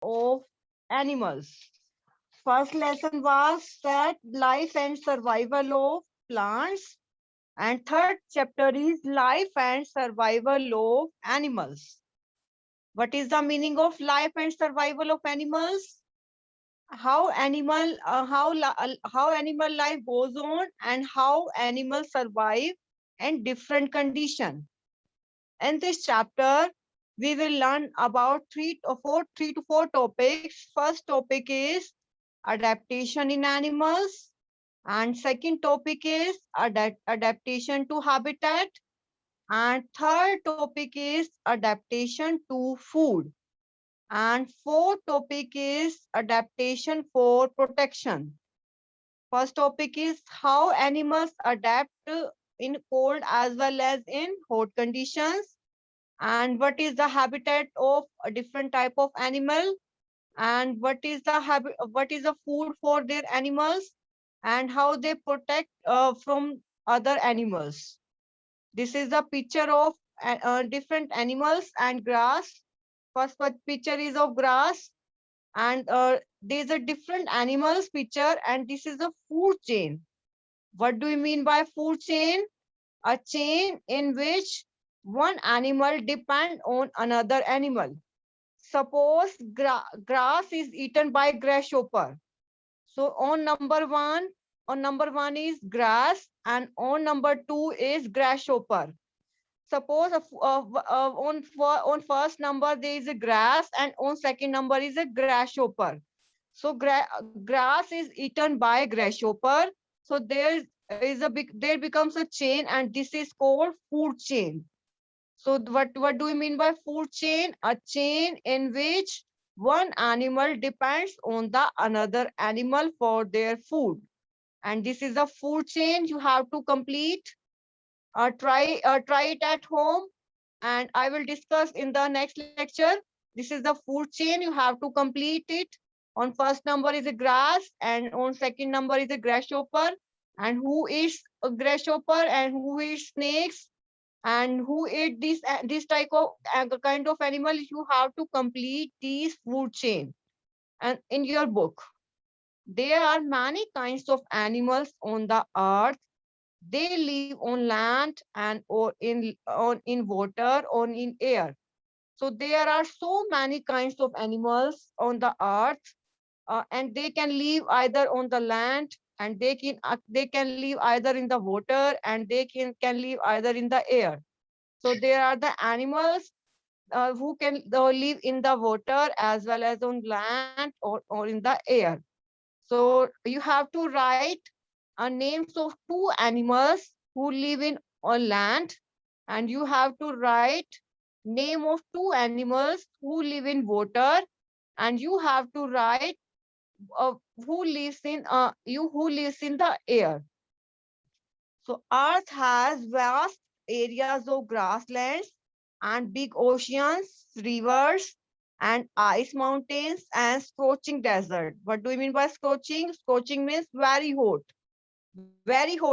of animals. First lesson was that life and survival of plants, and third chapter is life and survival of animals. What is the meaning of life and survival of animals? How animal life goes on and how animals survive in different conditions. In this chapter, we will learn about three to four topics. First topic is adaptation in animals, and second topic is adaptation to habitat, and third topic is adaptation to food, and fourth topic is adaptation for protection. First topic is how animals adapt in cold as well as in hot conditions, and what is the habitat of a different type of animal, and what is the food for their animals, and how they protect from other animals. This is the picture of different animals and grass. First picture is of grass, and there's a different animals picture, and this is a food chain. What do you mean by food chain? A chain in which one animal depend on another animal. Suppose grass is eaten by grasshopper. So on number one is grass, and on number two is grasshopper. Suppose on first number there is a grass, and on second number is a grasshopper. So grass is eaten by grasshopper. So there becomes a chain, and this is called food chain. So what do we mean by food chain? A chain in which one animal depends on the another animal for their food. And this is a food chain you have to complete. Try it at home, and I will discuss in the next lecture. This is the food chain you have to complete it. On first number is a grass, and on second number is a grasshopper. And who is a grasshopper and who is snakes and who eat this type of kind of animal, you have to complete this food chain and in your book. There are many kinds of animals on the earth. They live on land and or in water or in air. So there are so many kinds of animals on the earth, and they can live either on the land, and they can live either in the water, and they can live either in the air. So there are the animals who can live in the water as well as on land or in the air. So you have to write names of two animals who live in on land, and you have to write name of two animals who live in water, and you have to write who lives in the air. So Earth has vast areas of grasslands and big oceans, rivers, and ice mountains and scorching desert. What do you mean by scorching? Scorching means very hot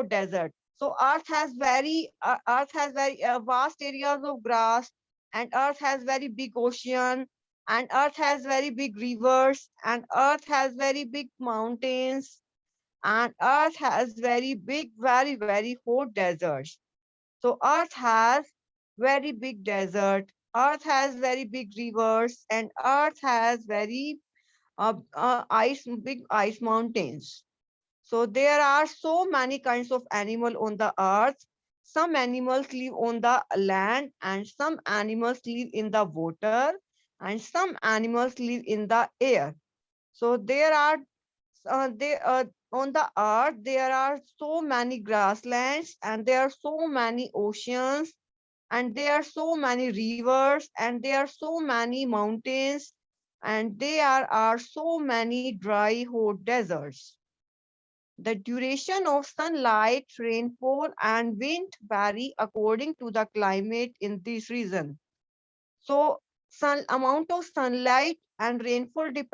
desert. So Earth has very vast areas of grass, and Earth has very big ocean, and Earth has very big rivers, and Earth has very big mountains, and Earth has very big, very hot deserts. So Earth has very big desert, Earth has very big rivers, and Earth has very big ice mountains. So there are so many kinds of animal on the earth. Some animals live on the land, and some animals live in the water, and some animals live in the air. So on the earth there are so many grasslands, and there are so many oceans, and there are so many rivers, and there are so many mountains, and there are so many dry hot deserts. The duration of sunlight, rainfall, and wind vary according to the climate in this region. So, amount of sunlight and rainfall the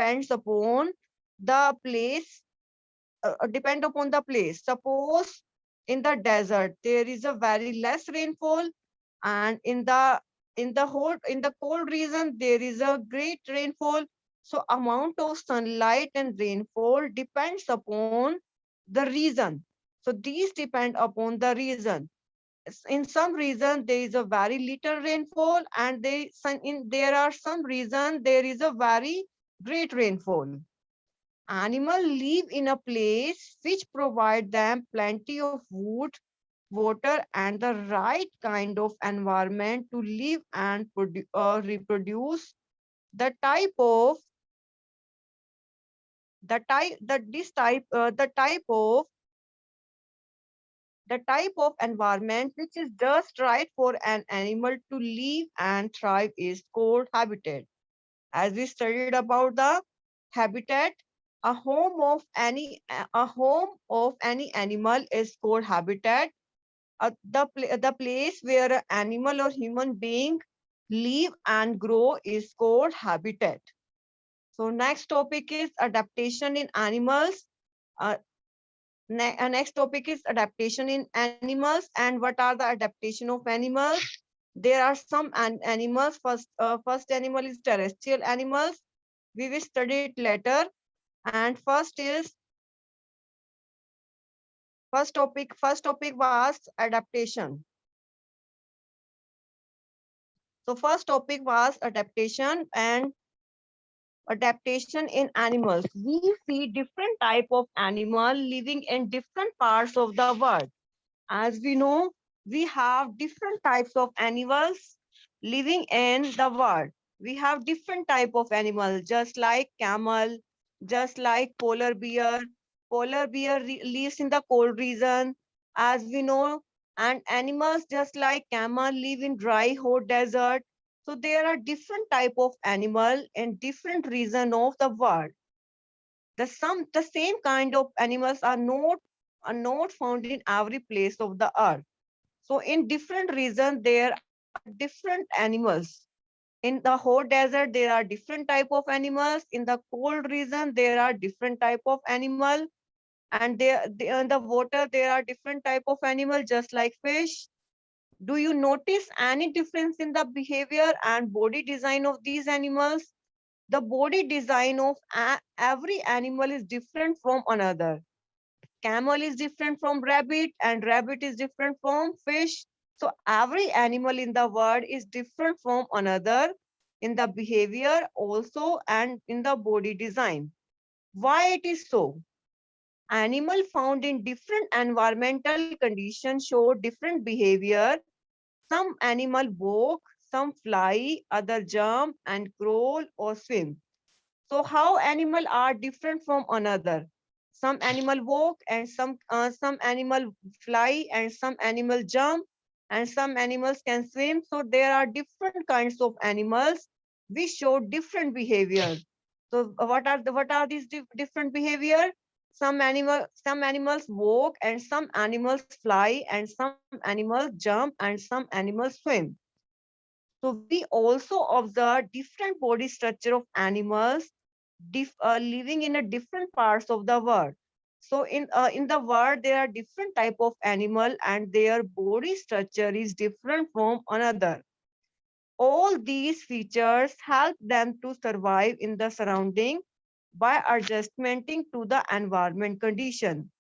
place, depend upon the place. Suppose in the desert there is a very less rainfall, and in the cold region there is a great rainfall. So amount of sunlight and rainfall depends upon the reason. So these depend upon the reason. In some region there is a very little rainfall, and there are some reason there is a very great rainfall. Animals live in a place which provide them plenty of wood, water, and the right kind of environment to live and reproduce. The type of the type that this type the type of environment which is just right for an animal to live and thrive is called habitat. As we studied about the habitat, a home of any animal is called habitat. The place where an animal or human being live and grow is called habitat. So next topic is adaptation in animals. Uh, Next topic is adaptation in animals. And what are the adaptation of animals? There are some animals. First animal is terrestrial animals. We will study it later. And first topic was adaptation. So first topic was adaptation and adaptation in animals. We see different type of animal living in different parts of the world. As we know, we have different types of animals living in the world. We have different type of animals, just like camel, just like polar bear. Polar bear lives in the cold region, as we know, and animals just like camel live in dry, hot desert. So there are different type of animal in different region of the world. The same kind of animals are not found in every place of the earth. So in different regions, there are different animals. In the hot desert, there are different type of animals. In the cold region, there are different type of animal. And in the water, there are different type of animal, just like fish. Do you notice any difference in the behavior and body design of these animals? The body design of every animal is different from another. Camel is different from rabbit, and rabbit is different from fish. So every animal in the world is different from another in the behavior also and in the body design. Why it is so? Animal found in different environmental conditions show different behavior. Some animal walk, some fly, other jump and crawl or swim. So how animal are different from another? Some animal walk and some animal fly and some animal jump and some animals can swim. So there are different kinds of animals which show different behavior. So what are these different behavior? Some animals walk and some animals fly and some animals jump and some animals swim. So we also observe different body structure of animals living in a different parts of the world. So in the world, there are different type of animal and their body structure is different from another. All these features help them to survive in the surrounding by adjustmenting to the environment condition.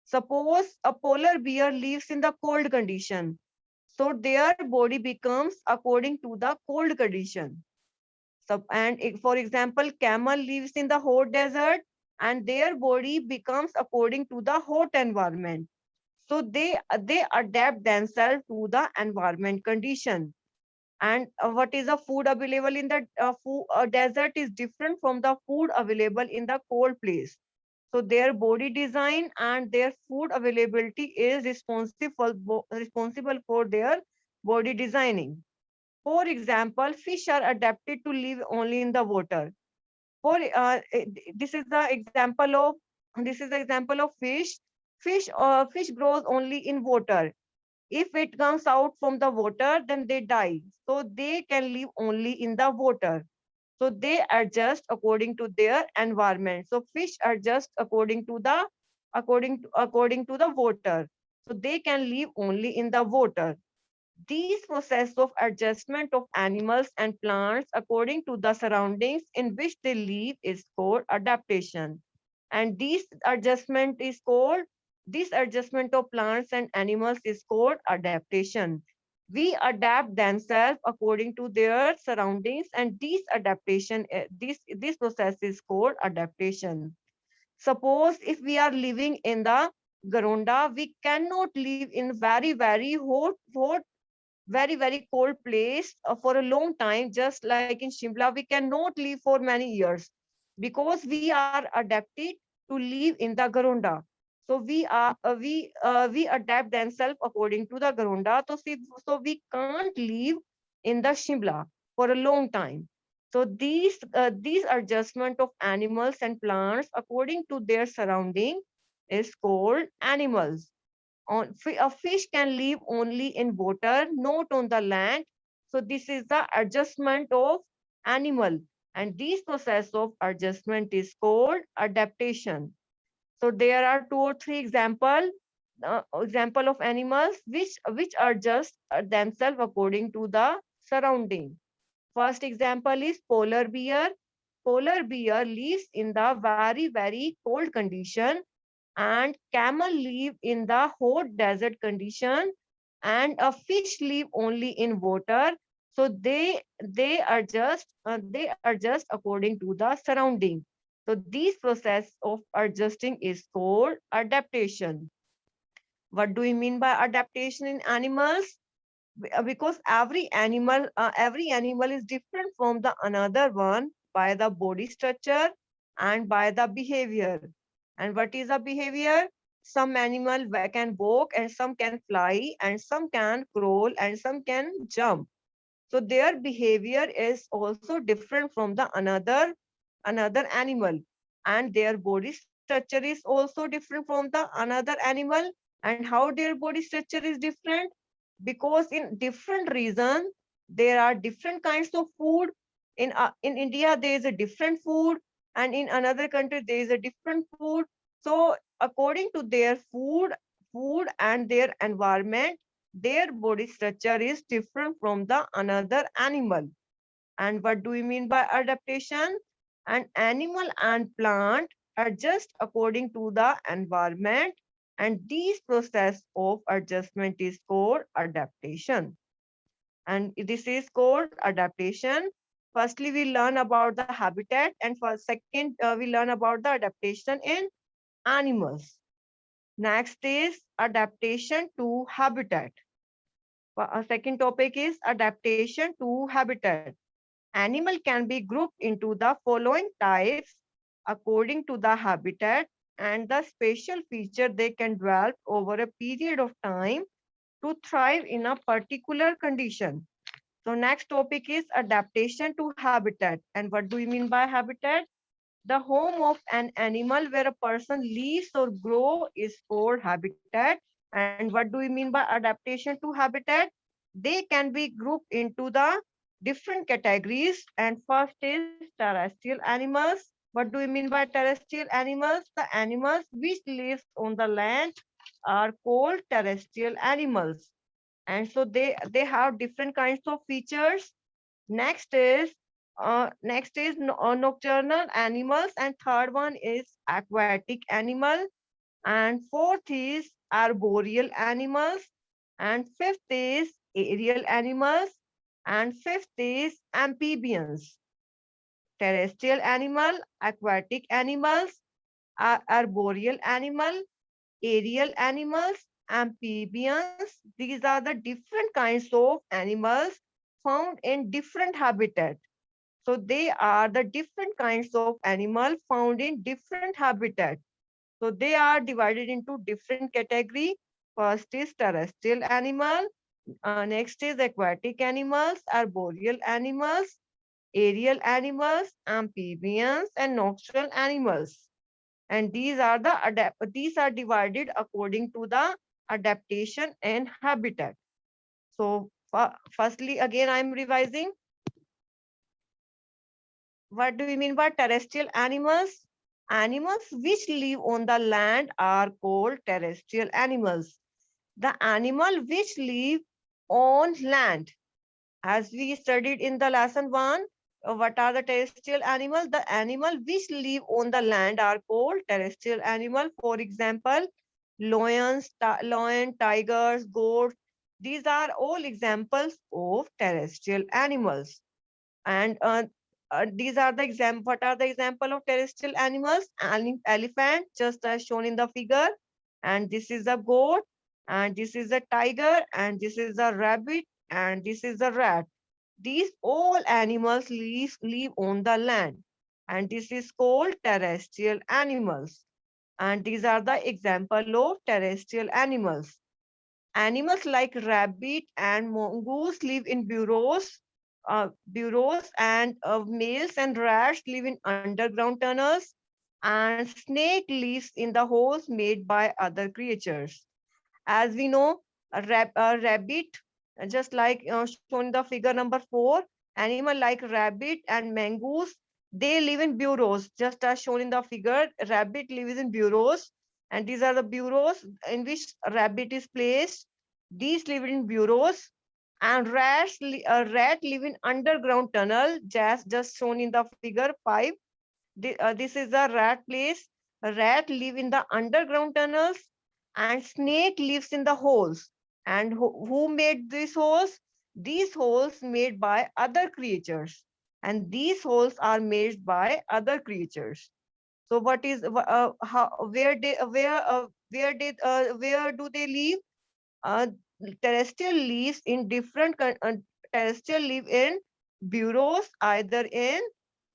Suppose a polar bear lives in the cold condition. So their body becomes according to the cold condition. For example, camel lives in the hot desert and their body becomes according to the hot environment. So they adapt themselves to the environment condition. And what is the food available in the desert is different from the food available in the cold place. So their body design and their food availability is responsible for their body designing. For example, fish are adapted to live only in the water. For this is the example of fish. Fish grows only in water. If it comes out from the water, then they die. So they can live only in the water. So they adjust according to their environment. So fish adjust according to the water. So they can live only in the water. These process of adjustment of animals and plants according to the surroundings in which they live is called adaptation. And this adjustment of plants and animals is called adaptation. We adapt themselves according to their surroundings, and this process is called adaptation. Suppose if we are living in the Garonda, we cannot live in very cold place for a long time. Just like in Shimla, we cannot live for many years because we are adapted to live in the Garonda. So we adapt themselves according to the Garonda. So we can't live in the Shimla for a long time. So these adjustment of animals and plants according to their surrounding is called animals. A fish can live only in water, not on the land. So this is the adjustment of animal. And this process of adjustment is called adaptation. So there are two or three example of animals which adjust themselves according to the surrounding. First example is polar bear. Polar bear lives in the very cold condition, and camel live in the hot desert condition, and a fish live only in water. So they adjust according to the surrounding. So this process of adjusting is called adaptation. What do we mean by adaptation in animals? Because every animal is different from the another one by the body structure and by the behavior. And what is the behavior? Some animal can walk, and some can fly, and some can crawl, and some can jump. So their behavior is also different from the another animal, and their body structure is also different from the another animal. And how their body structure is different? Because in different regions there are different kinds of food. In India there is a different food, and in another country there is a different food. So according to their food and their environment, their body structure is different from the another animal. And what do we mean by adaptation? An animal and plant adjust according to the environment, and this process of adjustment is called adaptation. And this is called adaptation. Firstly, we learn about the habitat, and for second, we learn about the adaptation in animals. Next is adaptation to habitat. Second topic is adaptation to habitat. Animal can be grouped into the following types according to the habitat and the special feature they can develop over a period of time to thrive in a particular condition. So next topic is adaptation to habitat. And what do we mean by habitat? The home of an animal where a person lives or grow is called habitat. And what do we mean by adaptation to habitat? They can be grouped into the different categories. And first is terrestrial animals. What do we mean by terrestrial animals? The animals which live on the land are called terrestrial animals. And so they have different kinds of features. Next is nocturnal animals, and third one is aquatic animal, and fourth is arboreal animals, and fifth is aerial animals, and fifth is amphibians. Terrestrial animal, aquatic animals, arboreal animal, aerial animals, amphibians. These are the different kinds of animals found in different habitat. So they are the different kinds of animal found in different habitat. So they are divided into different category. First is terrestrial animal, next is aquatic animals, arboreal animals, aerial animals, amphibians, and nocturnal animals. And these are divided according to the adaptation and habitat. So firstly, again, I'm revising. What do we mean by terrestrial animals? Animals which live on the land are called terrestrial animals. The animal which live on land. As we studied in the lesson 1, what are the terrestrial animals? The animal which live on the land are called terrestrial animal. For example, lion, tigers, goats. These are all examples of terrestrial animals. And these are the example. What are the example of terrestrial animals? Elephant, just as shown in the figure, and this is a goat, and this is a tiger, and this is a rabbit, and this is a rat. These all animals live on the land, and this is called terrestrial animals. And these are the example of terrestrial animals. Animals like rabbit and mongoose live in burrows, and males and rats live in underground tunnels, and snake lives in the holes made by other creatures. As we know, a rabbit, just like shown in the figure number 4, animal like rabbit and mongoose, they live in burrows, just as shown in the figure. Rabbit lives in burrows, and these are the burrows in which rabbit is placed. These live in burrows, and rat live in underground tunnel, just shown in the figure 5. This is a rat place. A rat live in the underground tunnels, and snake lives in the holes. And who made these holes? These holes made by other creatures, and these holes are made by other creatures. So what is how where do they live? uh, Terrestrial lives in terrestrial live in burrows, either in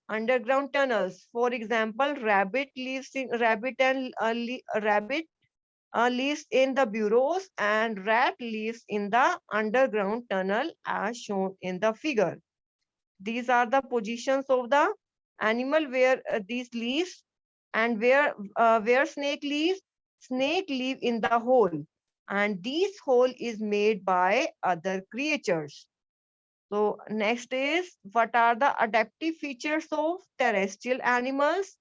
underground tunnels. For example, rabbit lives in the burrows, and rat lives in the underground tunnel as shown in the figure. These are the positions of the animal where these lives, and where snake lives. Snake live in the hole, and this hole is made by other creatures. So next is, what are the adaptive features of terrestrial animals?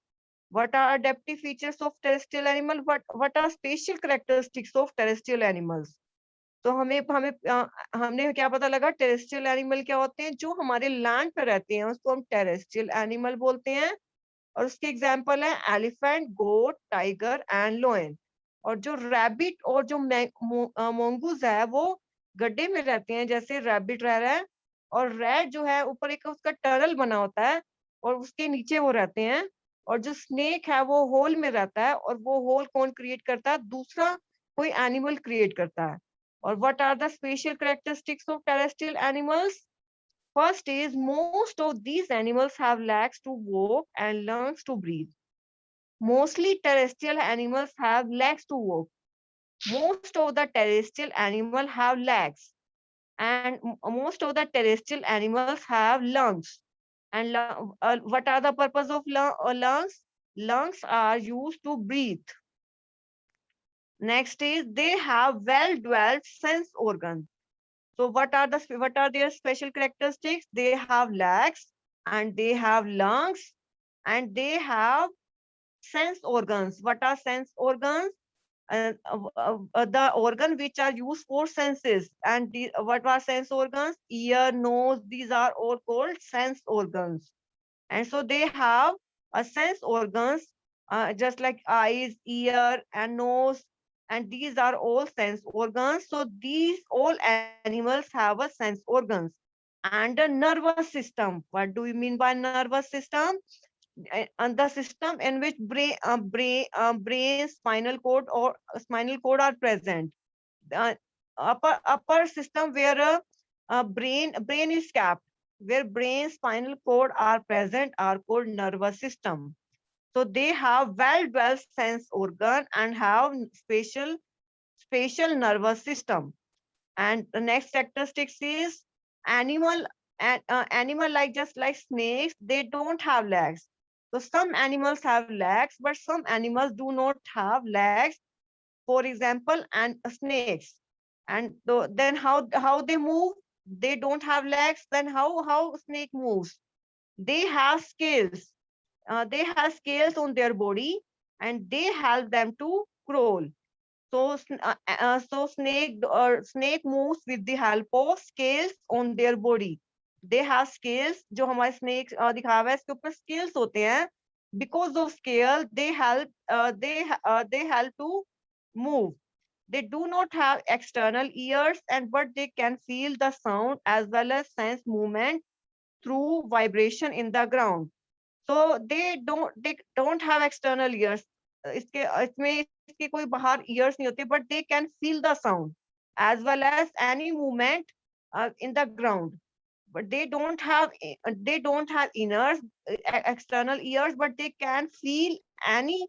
What are adaptive features of terrestrial animal? What are spatial characteristics of terrestrial animals? तो हमें हमें हमने क्या पता लगा, terrestrial animal क्या होते हैं? जो हमारे लैंड पे रहते हैं उसको हम टेरेस्ट्रियल एनिमल बोलते हैं। और उसके एग्जांपल है elephant, goat, tiger and lion. और जो रैबिट और जो मोंगूज है वो गड्ढे में रहते हैं, जैसे रैबिट रह रहा है। और रैट जो है ऊपर एक उसका टनल बना होता है, और उसके नीचे वो रहते हैं। और जो स्नेक है वो होल में रहता है, और वो होल कौन क्रिएट करता है? दूसरा कोई एनिमल क्रिएट करता है। और what are the special characteristics of terrestrial animals? First is, most of these animals have legs to walk and lungs to breathe. Mostly terrestrial animals have legs to walk. Most of the terrestrial animals have legs, and most of the terrestrial animals have lungs. And what are the purpose of lungs? Lungs are used to breathe. Next is, they have well-developed sense organs. So what are their special characteristics? They have legs, and they have lungs, and they have sense organs. What are sense organs? The organ which are used for senses. And what are sense organs? Ear, nose, these are all called sense organs. And so they have a sense organs, just like eyes, ear, and nose, and these are all sense organs. So these all animals have a sense organs. And a nervous system. What do we mean by nervous system? And the system in which brain, spinal cord are present. The upper system where brain is kept, where brain, spinal cord are present, are called nervous system. So they have well-developed sense organ and have spatial nervous system. And the next characteristics is, animal animal like, just like snakes, they don't have legs. So some animals have legs, but some animals do not have legs. For example, and snakes. And then how they move? They don't have legs. Then how snake moves? They have scales. They have scales on their body, and they help them to crawl. So snake moves with the help of scales on their body. They have scales. जो हमारे snake दिखा हुआ है इसके ऊपर scales होते हैं. Because of scale, they help to move. They do not have external ears, and but they can feel the sound as well as sense movement through vibration in the ground. So they don't have external ears. इसके इसमें इसके कोई बाहर ears नहीं होते, but they can feel the sound as well as any movement in the ground. But they don't have inner external ears, but they can feel any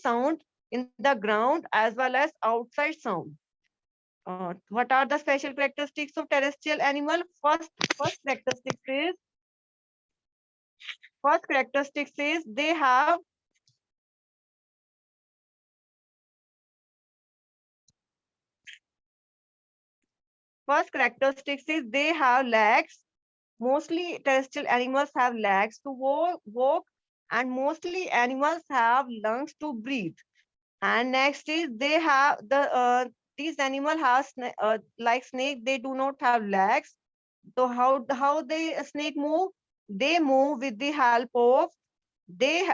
sound in the ground as well as outside sound. What are the special characteristics of terrestrial animal? First characteristics is they have legs. Mostly terrestrial animals have legs to walk, and mostly animals have lungs to breathe. And next is they have these animal have like snake. They do not have legs. So how they snake move? They move with the help of they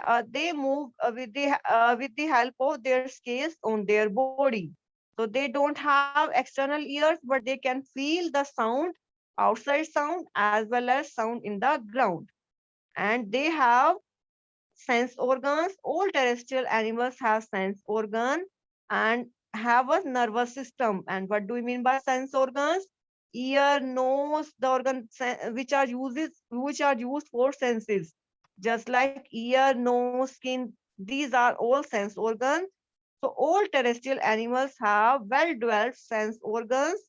move with the help of their scales on their body. So they don't have external ears, but they can feel the sound, outside sound as well as sound in the ground. And they have sense organs. All terrestrial animals have sense organ and have a nervous system. And what do we mean by sense organs? Ear, nose, the which are used for senses. Just like ear, nose, skin, these are all sense organs. So all terrestrial animals have well-developed sense organs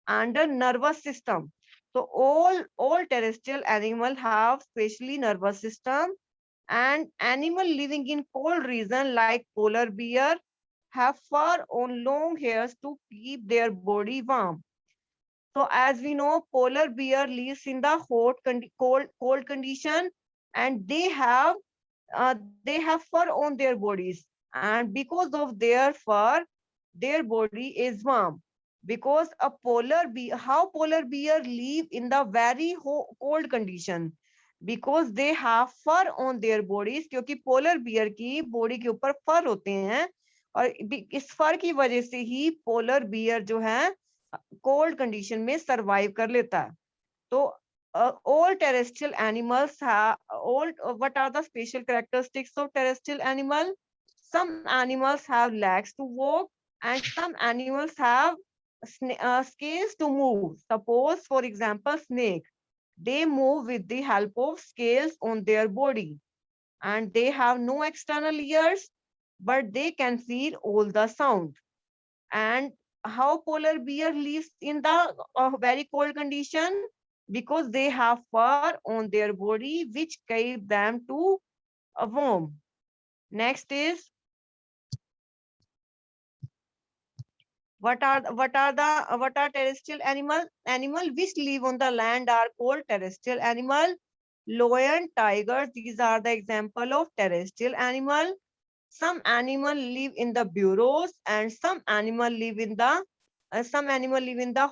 and a nervous system. So all terrestrial animals have specially nervous system, and animal living in cold region like polar bear have fur on long hairs to keep their body warm. So as we know, polar bear lives in the cold condition, and they have fur on their bodies, and because of their fur, their body is warm. Because a polar bear, how polar bear live in the very cold condition? Because they have fur on their bodies. क्योंकि polar bear की body के ऊपर fur होते हैं, और इस fur की वजह से ही polar bear जो है cold condition में survive कर लेता है. तो all terrestrial animals have what are the special characteristics of terrestrial animal? Some animals have legs to walk, and some animals have scales to move. Suppose, for example, snake. They move with the help of scales on their body, and they have no external ears, but they can feel all the sound. And how polar bear lives in the very cold condition? Because they have fur on their body which keep them to warm. Next is what are terrestrial animal which live on the land are called terrestrial animal. Lion, tigers, these are the example of terrestrial animal. Some animal live in the burrows, and some animal live in the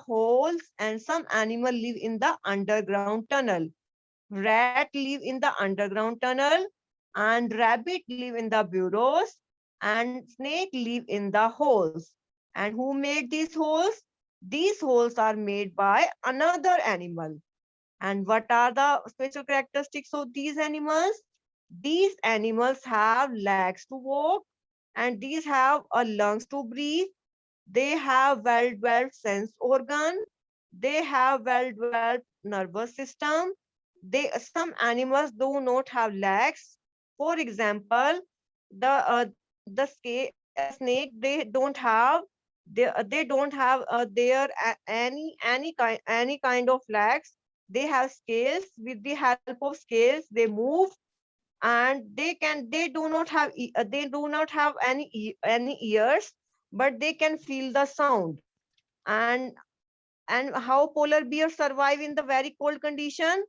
holes, and some animal live in the underground tunnel. Rat live in the underground tunnel, and rabbit live in the burrows, and snake live in the holes. And who made these holes? These holes are made by another animal. And what are the special characteristics of these animals? These animals have legs to walk, and these have a lungs to breathe. They have well-developed sense organ. They have well-developed nervous system. Some animals do not have legs. For example, the snake, they don't have any kind of legs. They have scales. With the help of scales, they move, and they do not have any ears, but they can feel the sound. and and how polar bears survive in the very cold condition?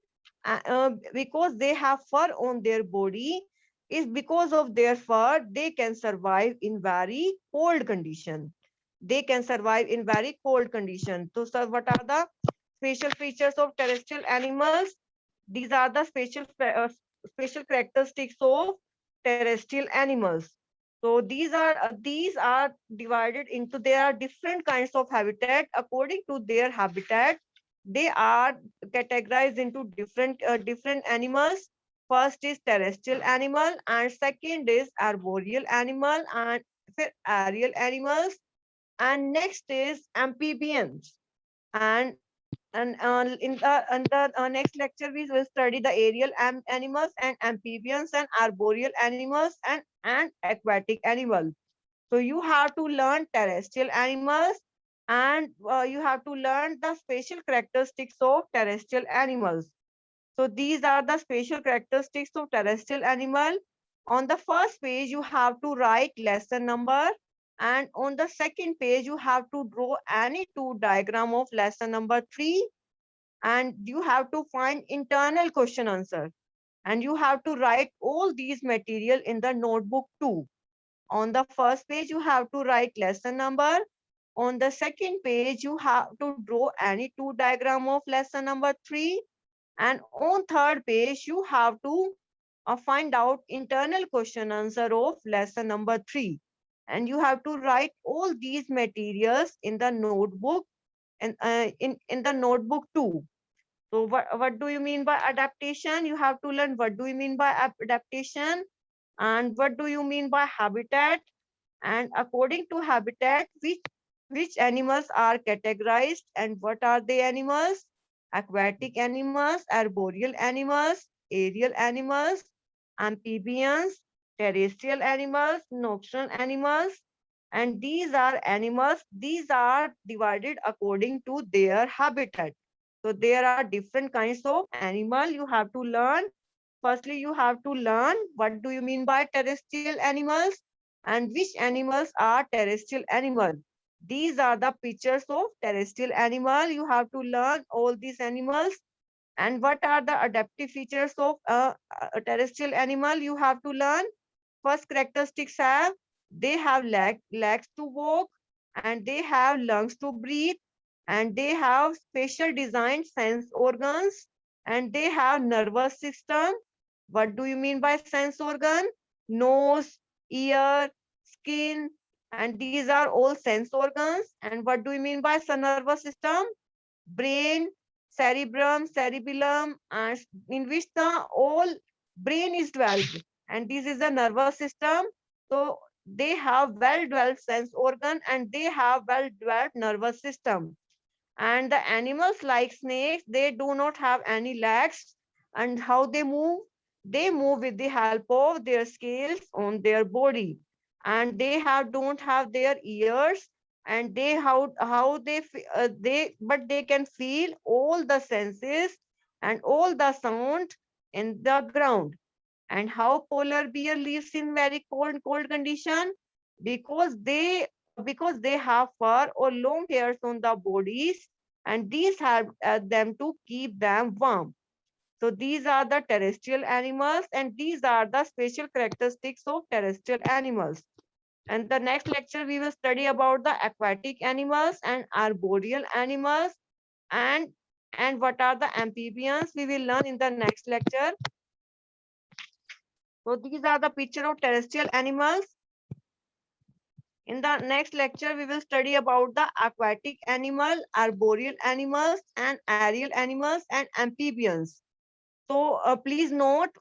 Because they have fur on their body. Is because of their fur they can survive in very cold condition. they can survive in very cold conditions. So, sir, what are the special features of terrestrial animals? These are the special characteristics of terrestrial animals. So these are divided into, there are different kinds of habitat. According to their habitat, they are categorized into different animals. First is terrestrial animal, and second is arboreal animal, and aerial animals, and next is amphibians. And in the next lecture, we will study the aerial animals and amphibians and arboreal animals and aquatic animals. So you have to learn terrestrial animals, and you have to learn the special characteristics of terrestrial animals. So these are the special characteristics of terrestrial animal. On the first page, you have to write lesson number. And on the second page, you have to draw any two diagram of lesson number 3. And you have to find internal question answer. And you have to write all these material in the notebook too. On the first page, you have to write lesson number. On the second page, you have to draw any two diagram of lesson number 3. And on third page, you have to find out internal question answer of lesson number 3. And you have to write all these materials in the notebook and in the notebook too. So what do you mean by adaptation? You have to learn what do you mean by adaptation, and what do you mean by habitat, and according to habitat, which animals are categorized and what are the animals? Aquatic animals, arboreal animals, aerial animals, amphibians, terrestrial animals, nocturnal animals. And these are animals, these are divided according to their habitat. So there are different kinds of animal you have to learn. Firstly, you have to learn what do you mean by terrestrial animals and which animals are terrestrial animal. These are the pictures of terrestrial animal. You have to learn all these animals. And what are the adaptive features of a terrestrial animal? You have to learn. First characteristics have, they have legs to walk, and they have lungs to breathe, and they have special designed sense organs, and they have nervous system. What do you mean by sense organ? Nose, ear, skin, and these are all sense organs. And what do you mean by nervous system? Brain, cerebrum, cerebellum, and in which the all brain is developed. And this is the nervous system. So they have well developed sense organ, and they have well developed nervous system. And the animals like snakes, they do not have any legs. And how they move? They move with the help of their scales on their body. And don't have their ears, and they can feel all the senses and all the sound in the ground. And how polar bear lives in very cold condition? Because they have fur or long hairs on the bodies, and these help them to keep them warm. So these are the terrestrial animals, and these are the special characteristics of terrestrial animals. And the next lecture we will study about the aquatic animals and arboreal animals, and what are the amphibians we will learn in the next lecture. So these are the picture of terrestrial animals. In the next lecture, we will study about the aquatic animal, arboreal animals, and aerial animals and amphibians. So please note